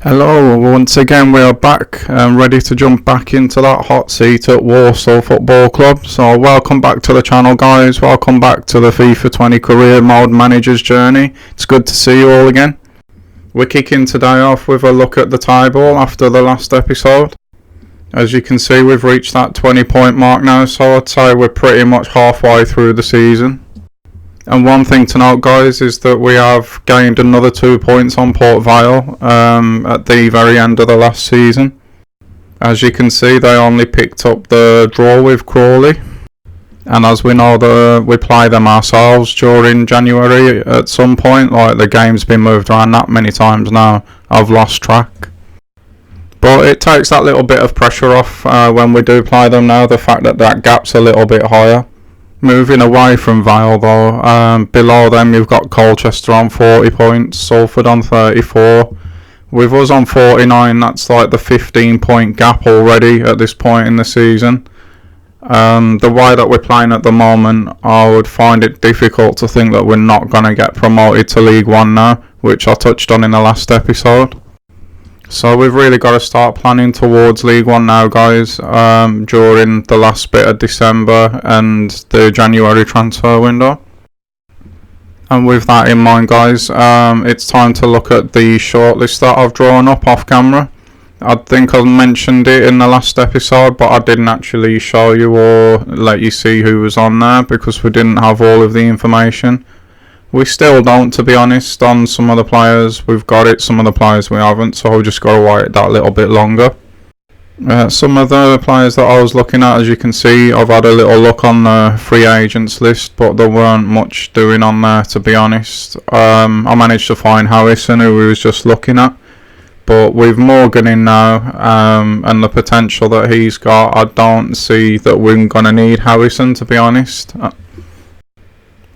Hello, once again we are back and ready to jump back into that hot seat at Warsaw Football Club. So welcome back to the channel, guys. Welcome back to the FIFA 20 career mode manager's journey. It's good to see you all again. We're kicking today off with a look at the table after the last episode. As you can see, we've reached that 20-point mark now, so I'd say we're pretty much halfway through the season. And one thing to note, guys, is that we have gained another 2 points on Port Vale at the very end of the last season. As you can see, they only picked up the draw with Crawley. And as we know, we play them ourselves during January at some point. Like, the game's been moved around that many times now, I've lost track. But it takes that little bit of pressure off when we do play them now, the fact that that gap's a little bit higher. Moving away from Vale though, below them you've got Colchester on 40 points, Salford on 34. With us on 49, that's like the 15-point gap already at this point in the season. The way that we're playing at the moment, I would find it difficult to think that we're not going to get promoted to League One now, which I touched on in the last episode. So we've really got to start planning towards League One now, guys, during the last bit of December and the January transfer window. And with that in mind, guys, it's time to look at the shortlist that I've drawn up off camera. I think I mentioned it in the last episode, but I didn't actually show you or let you see who was on there because we didn't have all of the information. We still don't, to be honest. On some of the players we've got it, some of the players we haven't, so we've just got to wait that little bit longer. Some of the players that I was looking at, as you can see, I've had a little look on the free agents list, but there weren't much doing on there, to be honest. I managed to find Harrison, who we was just looking at, but with Morgan in now and the potential that he's got, I don't see that we're going to need Harrison, to be honest.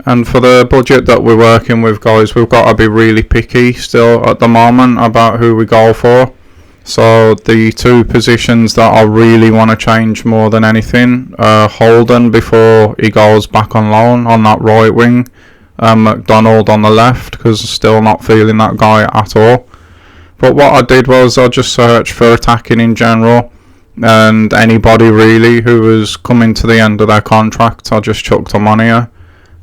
And for the budget that we're working with, guys, we've got to be really picky still at the moment about who we go for. So the two positions that I really want to change more than anything, Holden before he goes back on loan on that right wing, McDonald on the left, because still not feeling that guy at all. But what I did was I just searched for attacking in general, and anybody really who was coming to the end of their contract, I just chucked them on here.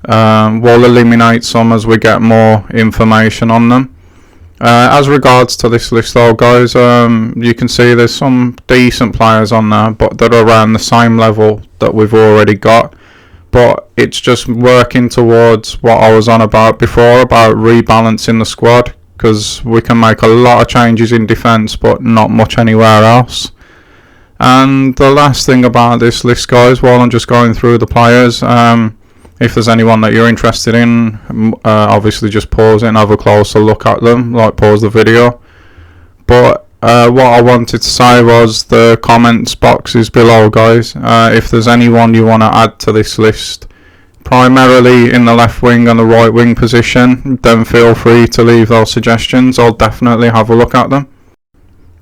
We'll eliminate some as we get more information on them. As regards to this list though, guys, you can see there's some decent players on there, but they're around the same level that we've already got. But it's just working towards what I was on about before, about rebalancing the squad, because we can make a lot of changes in defence but not much anywhere else. And the last thing about this list, guys, while I'm just going through the players, if there's anyone that you're interested in, obviously just pause it and have a closer look at them, like pause the video. But what I wanted to say was the comments box is below, guys. If there's anyone you want to add to this list, primarily in the left wing and the right wing position, then feel free to leave those suggestions. I'll definitely have a look at them.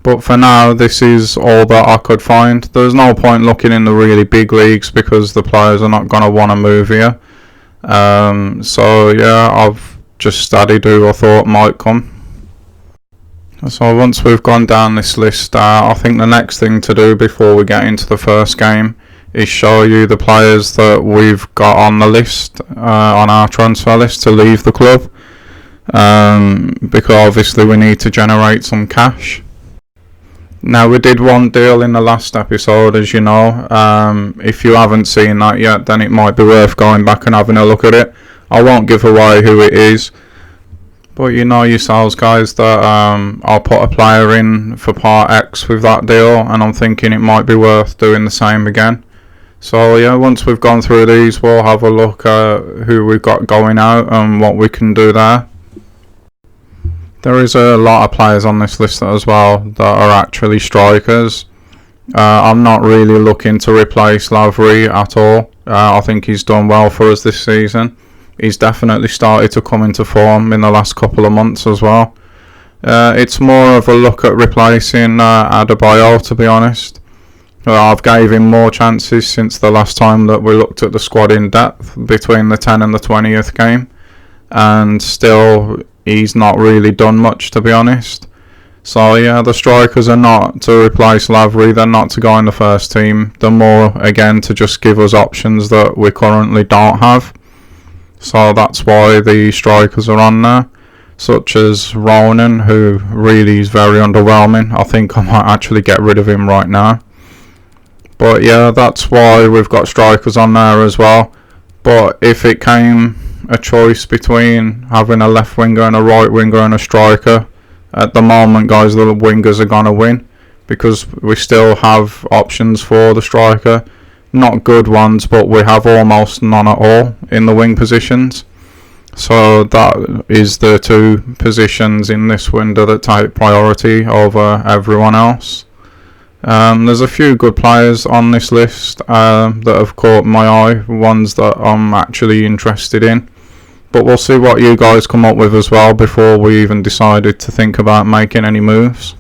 But for now, this is all that I could find. There's no point looking in the really big leagues because the players are not going to want to move here. So yeah, I've just studied who I thought might come. So once we've gone down this list, I think the next thing to do before we get into the first game is show you the players that we've got on the list, on our transfer list to leave the club. Because obviously we need to generate some cash. Now, we did one deal in the last episode, as you know. If you haven't seen that yet, then it might be worth going back and having a look at it. I won't give away who it is, but you know yourselves, guys, that I'll put a player in for part X with that deal, and I'm thinking it might be worth doing the same again. So yeah, once we've gone through these, we'll have a look at who we've got going out and what we can do there. There is a lot of players on this list as well that are actually strikers. I'm not really looking to replace Lavery at all. I think he's done well for us this season. He's definitely started to come into form in the last couple of months as well. It's more of a look at replacing Adebayo, to be honest. I've gave him more chances since the last time that we looked at the squad in depth between the 10 and the 20th game, and still he's not really done much, to be honest. So yeah, the strikers are not to replace Lavery, they're not to go in the first team. They're more, again, to just give us options that we currently don't have. So that's why the strikers are on there, such as Ronan, who really is very underwhelming. I think I might actually get rid of him right now. But yeah, that's why we've got strikers on there as well. But if it came a choice between having a left winger and a right winger and a striker, at the moment, guys, the wingers are going to win, because we still have options for the striker. Not good ones, but we have almost none at all in the wing positions. So that is the two positions in this window that take priority over everyone else. There's a few good players on this list that have caught my eye, ones that I'm actually interested in. But we'll see what you guys come up with as well before we even decided to think about making any moves.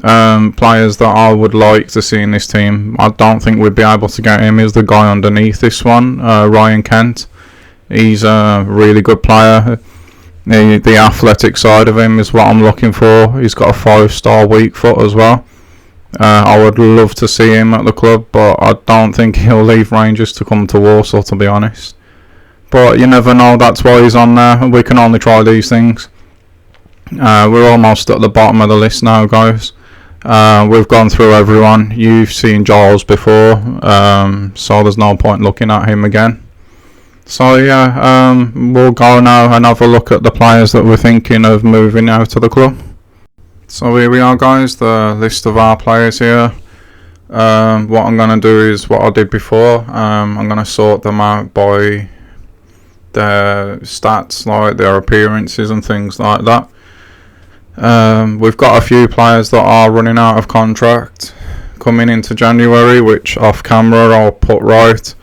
Players that I would like to see in this team, I don't think we'd be able to get him, is the guy underneath this one, Ryan Kent. He's a really good player. The athletic side of him is what I'm looking for. He's got a 5-star weak foot as well. I would love to see him at the club, but I don't think he'll leave Rangers to come to Warsaw, to be honest. But you never know, that's why he's on there. We can only try these things. We're almost at the bottom of the list now, guys. We've gone through everyone. You've seen Giles before, so there's no point looking at him again. So yeah, we'll go now and have a look at the players that we're thinking of moving out of the club. So here we are, guys, the list of our players here. What I'm going to do is what I did before. I'm going to sort them out by their stats, like their appearances and things like that. We've got a few players that are running out of contract coming into January, which off camera I'll put right.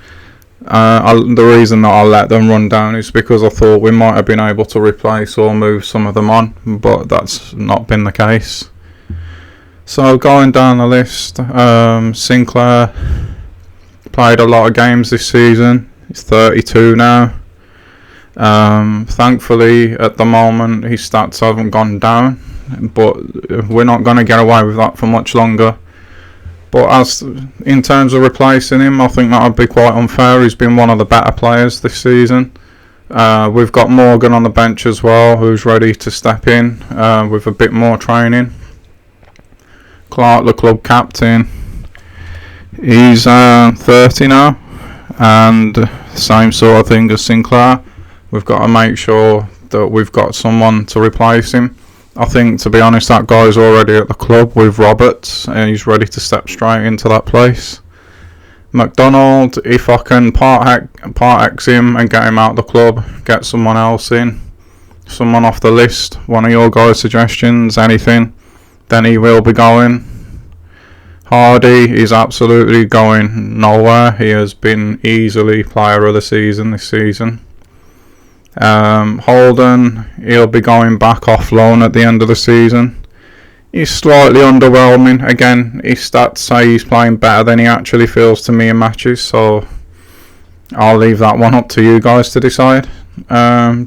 The reason that I let them run down is because I thought we might have been able to replace or move some of them on, but that's not been the case. So going down the list, Sinclair played a lot of games this season. He's 32 now. Thankfully, at the moment, his stats haven't gone down, but we're not going to get away with that for much longer. But as in terms of replacing him, I think that would be quite unfair. He's been one of the better players this season. We've got Morgan on the bench as well, who's ready to step in with a bit more training. Clark, the club captain, he's 30 now, and same sort of thing as Sinclair. We've got to make sure that we've got someone to replace him. I think, to be honest, that guy's already at the club with Roberts, and he's ready to step straight into that place. McDonald, if I can part X him and get him out of the club, get someone else in, someone off the list, one of your guys' suggestions, anything, then he will be going. Hardy is absolutely going nowhere. He has been easily player of the season this season. Holden, he'll be going back off loan at the end of the season. He's slightly underwhelming. Again, his stats say he's playing better than he actually feels to me in matches, so I'll leave that one up to you guys to decide.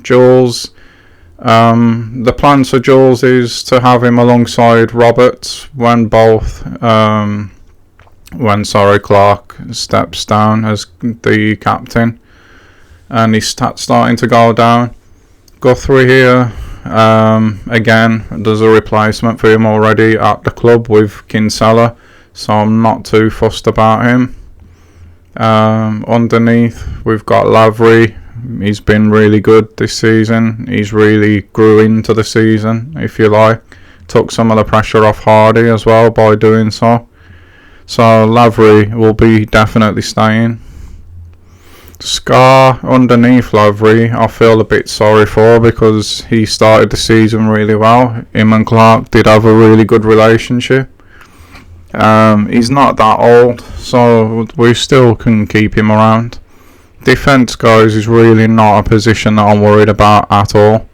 Jules, the plan for Jules is to have him alongside Roberts when Clark steps down as the captain and his stats starting to go down. Guthrie here, again, there's a replacement for him already at the club with Kinsella, so I'm not too fussed about him. Underneath, we've got Lavery. He's been really good this season. He's really grew into the season, if you like. Took some of the pressure off Hardy as well by doing so. So Lavery will be definitely staying. Scar underneath Lavery, I feel a bit sorry for, because he started the season really well. Him and Clark did have a really good relationship. He's not that old, so we still can keep him around. Defence, guys, is really not a position that I'm worried about at all.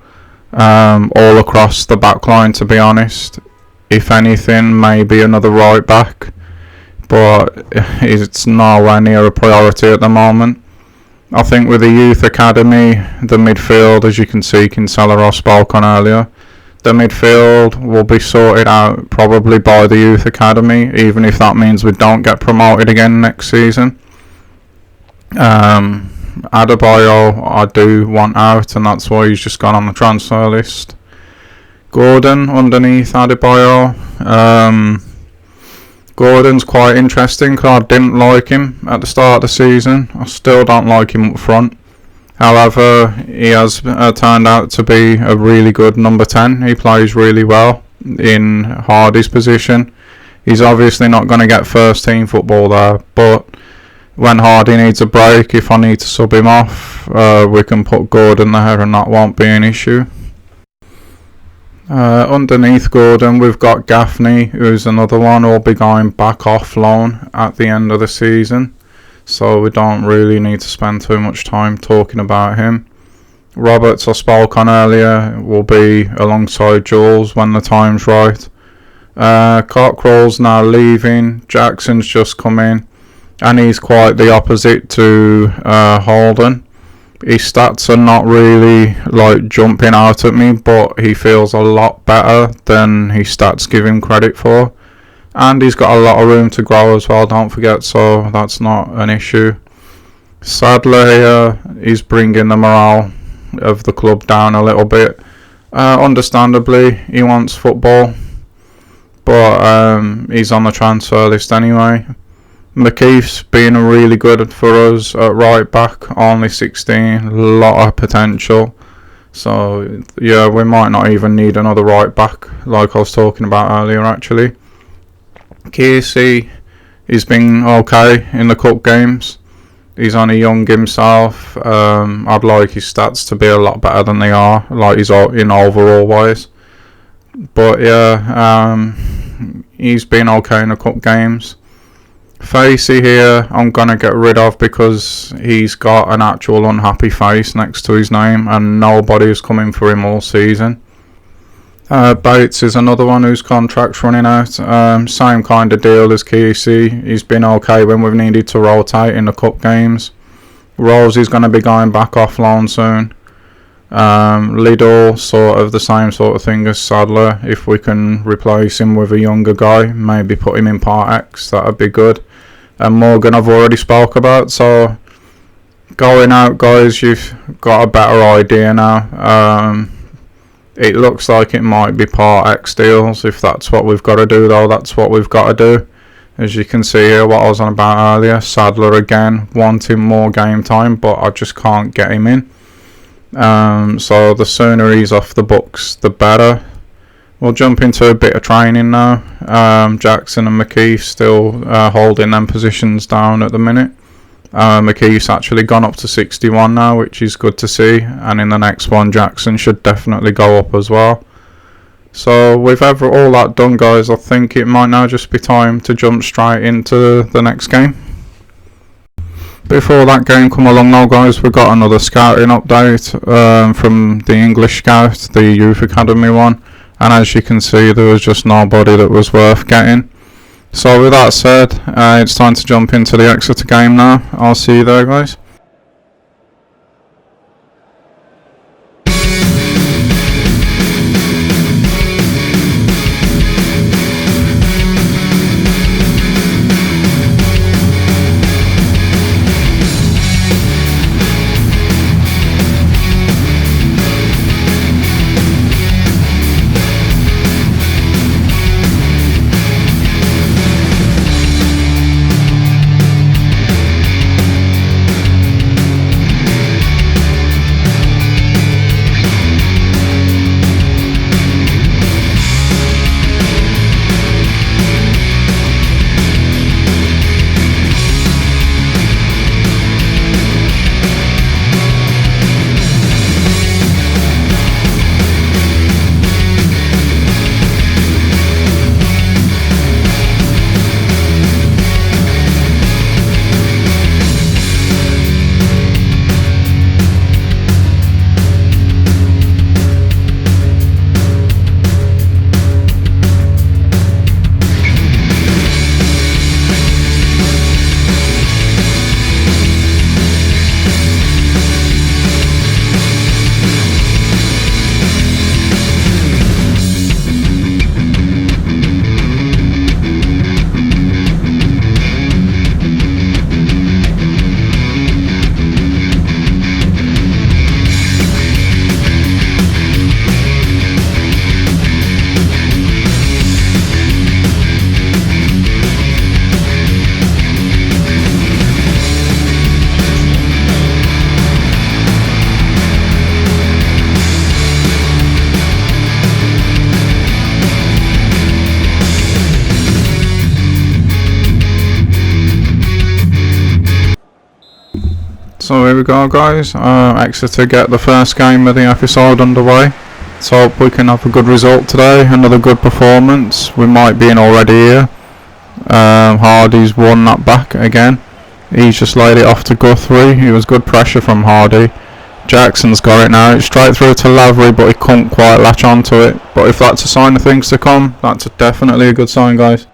All across the back line, to be honest. If anything, maybe another right back, but it's nowhere near a priority at the moment. I think with the youth academy, the midfield, as you can see, Kinsella I spoke on earlier, The midfield will be sorted out probably by the youth academy, even if that means we don't get promoted again next season. Adebayo I do want out, and that's why he's just gone on the transfer list. Gordon underneath Adebayo. Gordon's quite interesting because I didn't like him at the start of the season. I still don't like him up front. However, he has turned out to be a really good number 10. He plays really well in Hardy's position. He's obviously not going to get first team football there, but when Hardy needs a break, if I need to sub him off, we can put Gordon there and that won't be an issue. Underneath Gordon, we've got Gaffney, who's another one who will be going back off loan at the end of the season. So we don't really need to spend too much time talking about him. Roberts, I spoke on earlier, will be alongside Jules when the time's right. Cockrell's now leaving. Jackson's just come in, and he's quite the opposite to Holden. His stats are not really like jumping out at me, but he feels a lot better than his stats give him credit for. And he's got a lot of room to grow as well, don't forget, so that's not an issue. Sadler here is bringing the morale of the club down a little bit. Understandably, he wants football, but he's on the transfer list anyway. McKeith's been really good for us at right back, only 16, a lot of potential. So yeah, we might not even need another right back like I was talking about earlier actually. Casey, he's been okay in the cup games. He's only young himself. I'd like his stats to be a lot better than they are, like he's in overall wise. But yeah, he's been okay in the cup games. Facey here, I'm going to get rid of because he's got an actual unhappy face next to his name and nobody's coming for him all season. Bates is another one whose contract's running out. Same kind of deal as Kesey. He's been okay when we've needed to rotate in the cup games. Rose is going to be going back off loan soon. Liddell, sort of the same sort of thing as Sadler. If we can replace him with a younger guy, maybe put him in Part X, that would be good. And Morgan I've already spoke about, so going out guys, you've got a better idea now. It looks like it might be Part X deals. If that's what we've got to do though, that's what we've got to do. As you can see here, what I was on about earlier, Sadler again, wanting more game time, but I just can't get him in. So the sooner he's off the books, the better. We'll jump into a bit of training now. Jackson and McKeith still holding them positions down at the minute. McKeith's actually gone up to 61 now, which is good to see, and in the next one Jackson should definitely go up as well. So with all that done guys, I think it might now just be time to jump straight into the next game. Before that game come along now guys, we've got another scouting update from the English Scout, the Youth Academy one, and as you can see there was just nobody that was worth getting. So with that said, it's time to jump into the Exeter game now. I'll see you there guys. go, guys. Exeter get the first game of the episode underway. Let's hope we can have a good result today. Another good performance. We might be in already here. Hardy's won that back again. He's just laid it off to Guthrie. It was good pressure from Hardy. Jackson's got it now. It's straight through to Lavery, but he couldn't quite latch onto it. But if that's a sign of things to come, that's definitely a good sign, guys.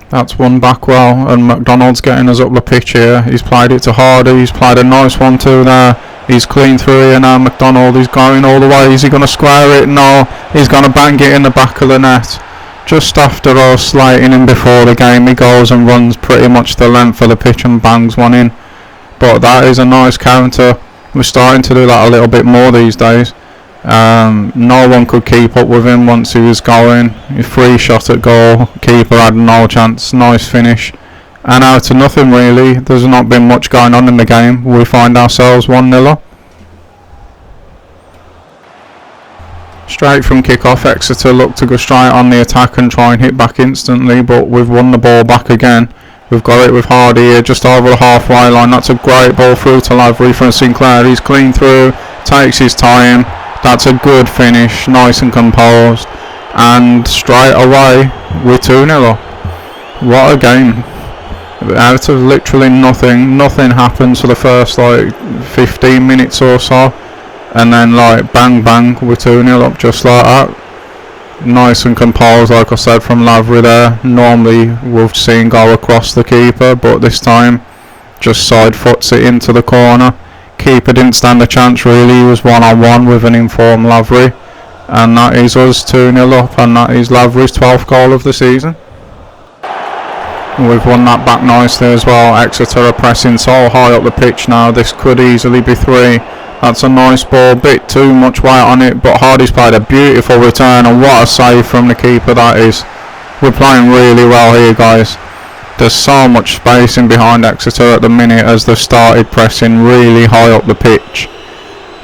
That's one back well, and McDonald's getting us up the pitch here. He's played it to Hardy. He's played a nice 1-2 there. He's clean through here now. McDonald is going all the way. Is he going to square it? No. He's going to bang it in the back of the net. Just after us slating him before the game, he goes and runs pretty much the length of the pitch and bangs one in. But that is a nice counter. We're starting to do that a little bit more these days. No one could keep up with him once he was going. A free shot at goal. Keeper had no chance. Nice finish. And out to nothing really. There's not been much going on in the game. We find ourselves 1-0 up. Straight from kick-off, Exeter look to go straight on the attack and try and hit back instantly, but we've won the ball back again. We've got it with Hardy here, just over the halfway line. That's a great ball through to Lavery from Sinclair. He's clean through, takes his time. That's a good finish, nice and composed. And straight away, we're 2-0 up. What a game. Out of literally nothing happens for the first 15 minutes or so. And then bang bang, we're 2-0 up just like that. Nice and composed, like I said, from Lavery there. Normally we've seen go across the keeper, but this time just side foots it into the corner. Keeper didn't stand a chance really. He was 1-on-1 with an informed Lavery. And that is us 2-0 up, and that is Lavery's 12th goal of the season. We've won that back nicely as well. Exeter are pressing so high up the pitch now. This could easily be 3. That's a nice ball, bit too much weight on it, but Hardy's played a beautiful return, and what a save from the keeper that is. We're playing really well here, guys. There's so much space in behind Exeter at the minute as they've started pressing really high up the pitch.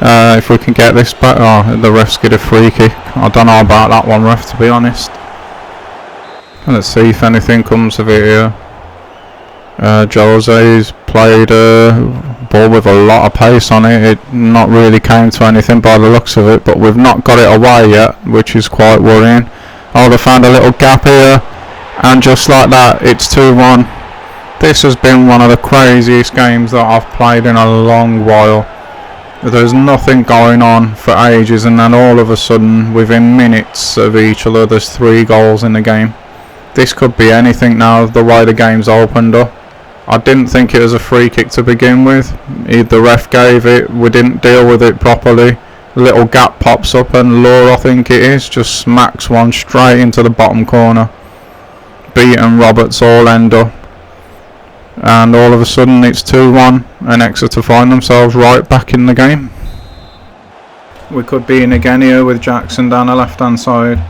If we can get this back, the ref's get a free kick. I don't know about that one, ref, to be honest. Let's see if anything comes of it here. Jose's played a ball with a lot of pace on it. It not really came to anything by the looks of it, but we've not got it away yet, which is quite worrying. Oh, they found a little gap here, and just like that, it's 2-1. This has been one of the craziest games that I've played in a long while. There's nothing going on for ages, and then all of a sudden, within minutes of each other, there's 3 goals in the game. This could be anything now, the way the game's opened up. I didn't think it was a free kick to begin with. The ref gave it, we didn't deal with it properly. A little gap pops up and Law, I think it is, just smacks one straight into the bottom corner. Beat and Roberts all end up. And all of a sudden it's 2-1 and Exeter find themselves right back in the game. We could be in again here with Jackson down the left hand side.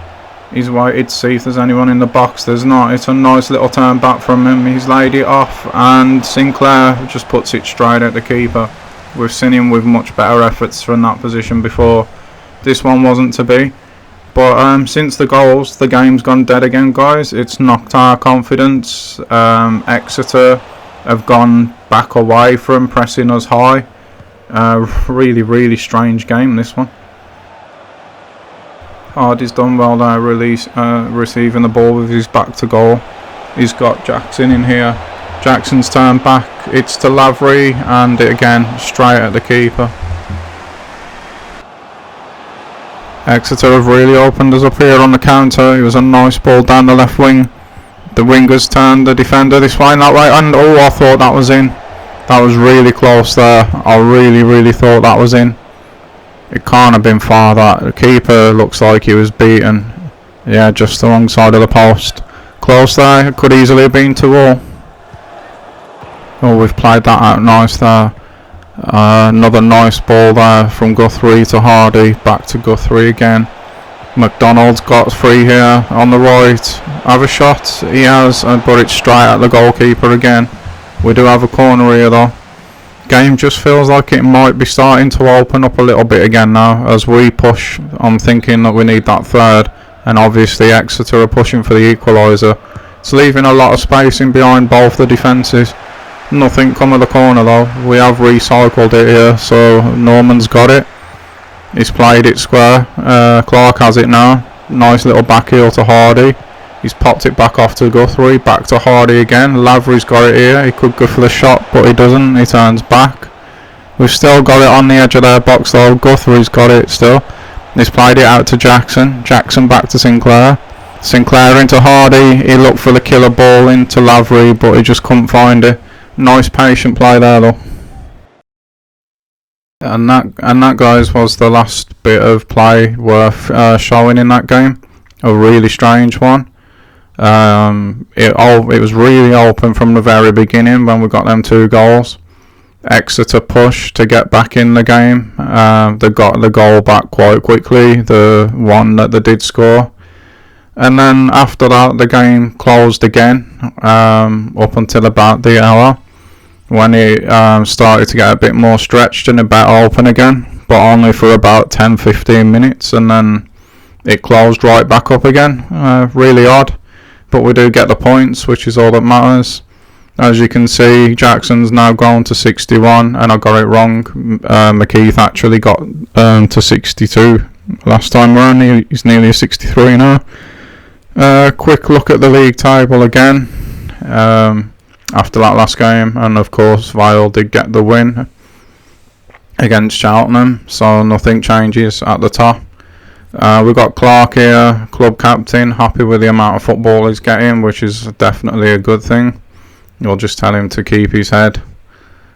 He's waited to see if there's anyone in the box. There's not. It's a nice little turn back from him. He's laid it off, and Sinclair just puts it straight at the keeper. We've seen him with much better efforts from that position before. This one wasn't to be. But since the goals, the game's gone dead again, guys. It's knocked our confidence. Exeter have gone back away from pressing us high. Really strange game, this one. Hardy's done well there, receiving the ball with his back to goal. He's got Jackson in here. Jackson's turned back. It's to Lavery, and again straight at the keeper. Exeter have really opened us up here on the counter. It was a nice ball down the left wing. The wingers turned the defender this way and that way, and I thought that was in. That was really close there. I really thought that was in. It can't have been far, that. The keeper looks like he was beaten. Yeah, just the wrong side of the post. Close there, it could easily have been 2-2. Oh, we've played that out nice there. Another nice ball there from Guthrie to Hardy. Back to Guthrie again. McDonald's got free here on the right. Have a shot? He has, but it's straight at the goalkeeper again. We do have a corner here though. Game just feels like it might be starting to open up a little bit again now as we push. I'm thinking that we need that third, and obviously Exeter are pushing for the equaliser. It's leaving a lot of space in behind both the defences. Nothing come of the corner though. We have recycled it here, so Norman's got it. He's played it square. Clark has it now. Nice little back heel to Hardy. He's popped it back off to Guthrie. Back to Hardy again. Lavery's got it here. He could go for the shot, but he doesn't. He turns back. We've still got it on the edge of their box though. Guthrie's got it still. He's played it out to Jackson. Jackson back to Sinclair. Sinclair into Hardy. He looked for the killer ball into Lavery, but he just couldn't find it. Nice patient play there though. And that guys was the last bit of play worth showing in that game. A really strange one. It was really open from the very beginning when we got them 2 goals. Exeter push to get back in the game. They got the goal back quite quickly, the one that they did score. And then after that, the game closed again, up until about the hour, when it started to get a bit more stretched and a bit open again, but only for about 10-15 minutes, and then it closed right back up again. Really odd, but we do get the points, which is all that matters. As you can see, Jackson's now gone to 61, and I got it wrong. McKeith actually got to 62 last time around. He's nearly a 63 now. Quick look at the league table again after that last game, and of course Vile did get the win against Cheltenham, so nothing changes at the top. We've got Clark here, club captain, happy with the amount of football he's getting, which is definitely a good thing. You'll just tell him to keep his head.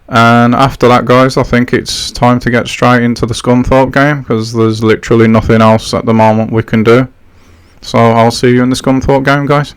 And after that, guys, I think it's time to get straight into the Scunthorpe game, because there's literally nothing else at the moment we can do. So I'll see you in the Scunthorpe game, guys.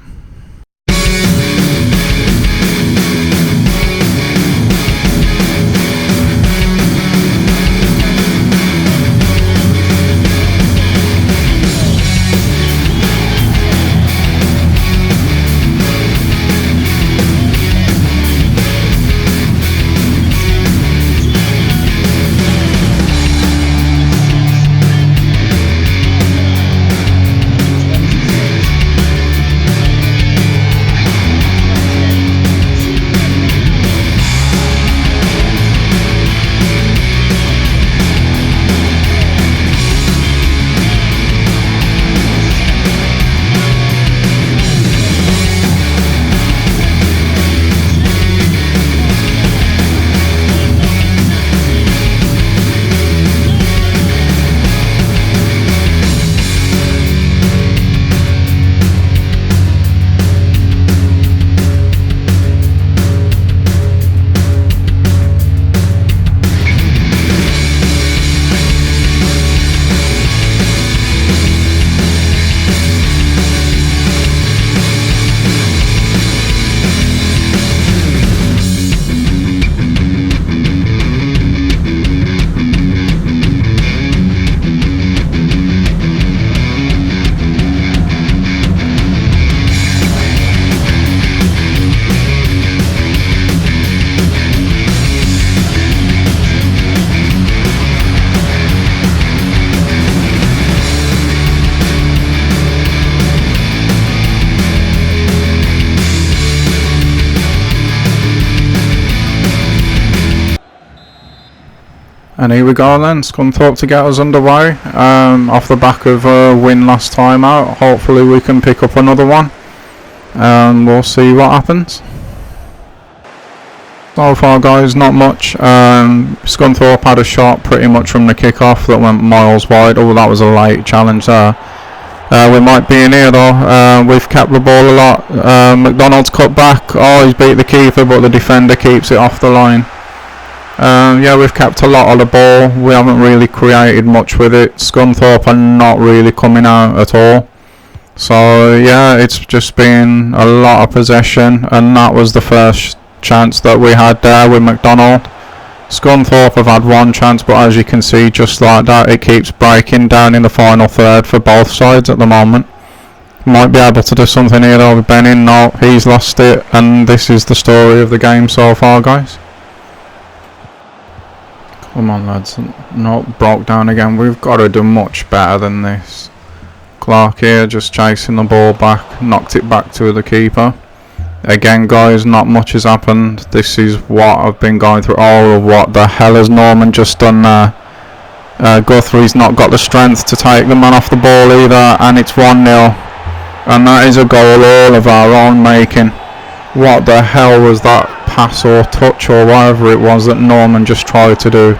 And here we go then, Scunthorpe to get us underway, off the back of a win last time out. Hopefully we can pick up another one, and we'll see what happens. So far guys, not much. Scunthorpe had a shot pretty much from the kick-off that went miles wide. Oh, that was a late challenge there. We might be in here though. We've kept the ball a lot. McDonald's cut back. Oh, he's beat the keeper, but the defender keeps it off the line. Yeah, we've kept a lot of the ball. We haven't really created much with it. Scunthorpe are not really coming out at all. So yeah, it's just been a lot of possession, and that was the first chance that we had there with McDonald. Scunthorpe have had one chance, but as you can see, just like that, it keeps breaking down in the final third for both sides at the moment. Might be able to do something here though with Benning. No, he's lost it, and this is the story of the game so far, guys. Come on lads, no, broke down again. We've got to do much better than this. Clark here just chasing the ball back, knocked it back to the keeper. Again, guys, not much has happened. This is what I've been going through. Oh, what the hell has Norman just done there? Guthrie's not got the strength to take the man off the ball either, and it's 1-0. And that is a goal all of our own making. What the hell was that pass or touch or whatever it was that Norman just tried to do?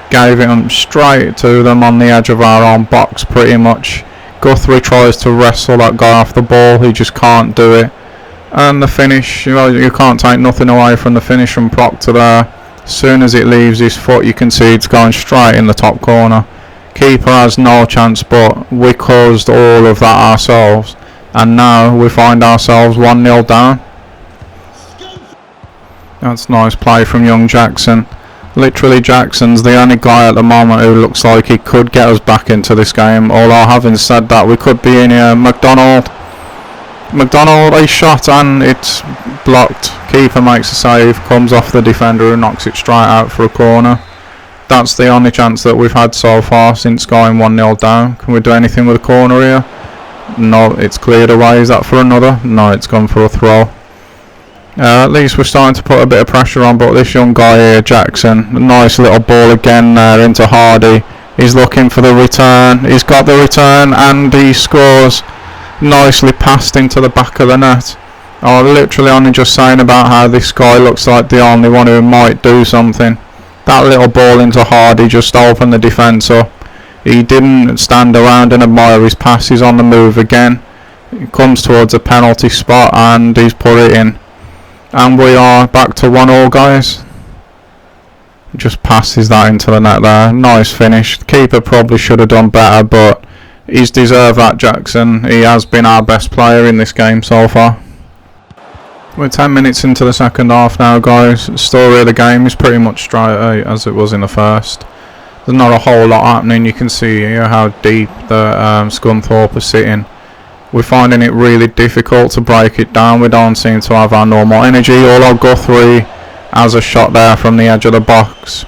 Gave it straight to them on the edge of our own box pretty much. Guthrie tries to wrestle that guy off the ball, he just can't do it. And the finish, you can't take nothing away from the finish from Proctor there. As soon as it leaves his foot, you can see it's going straight in the top corner. Keeper has no chance, but we caused all of that ourselves. And now we find ourselves 1-0 down. That's nice play from young Jackson. Literally, Jackson's the only guy at the moment who looks like he could get us back into this game. Although, having said that, we could be in here. McDonald, a shot, and it's blocked. Keeper makes a save, comes off the defender who knocks it straight out for a corner. That's the only chance that we've had so far since going 1-0 down. Can we do anything with a corner here? No, it's cleared away. Is that for another? No, it's gone for a throw. At least we're starting to put a bit of pressure on, but this young guy here, Jackson, a nice little ball again there into Hardy. He's looking for the return. He's got the return and he scores. Nicely passed into the back of the net. Oh, literally only just saying about how this guy looks like the only one who might do something. That little ball into Hardy just opened the defence up. He didn't stand around and admire his pass. He's on the move again. He comes towards a penalty spot and he's put it in. And we are back to 1-1, guys. Just passes that into the net there. Nice finish. The keeper probably should have done better, but he's deserved that, Jackson. He has been our best player in this game so far. We're 10 minutes into the second half now, guys. The story of the game is pretty much straight as it was in the first. There's not a whole lot happening. You can see here how deep the Scunthorpe are sitting. We're finding it really difficult to break it down. We don't seem to have our normal energy. Although Guthrie has a shot there from the edge of the box.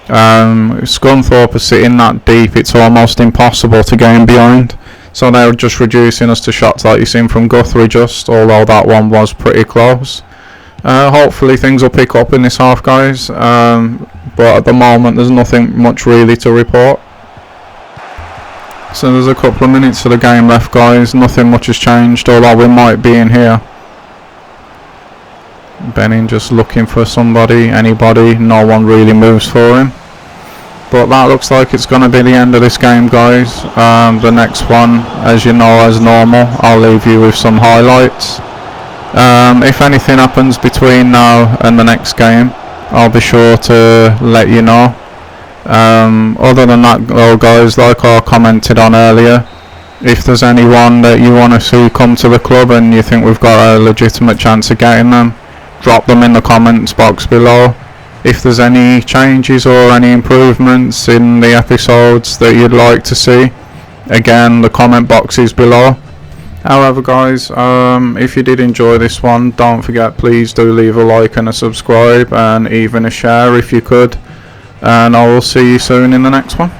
Scunthorpe are sitting that deep, it's almost impossible to get in behind. So they're just reducing us to shots like you've seen from Guthrie just, although that one was pretty close. Hopefully things will pick up in this half, guys. But at the moment there's nothing much really to report. So there's a couple of minutes of the game left, guys. Nothing much has changed, although we might be in here. Benning just looking for somebody, anybody. No one really moves for him. But that looks like it's going to be the end of this game, guys. The next one, as you know, as normal, I'll leave you with some highlights. If anything happens between now and the next game, I'll be sure to let you know. Other than that, though, guys, like I commented on earlier, if there's anyone that you want to see come to the club and you think we've got a legitimate chance of getting them, drop them in the comments box below. If there's any changes or any improvements in the episodes that you'd like to see, again, the comment box is below. However, guys, if you did enjoy this one, don't forget, please do leave a like and a subscribe and even a share if you could. And I will see you soon in the next one.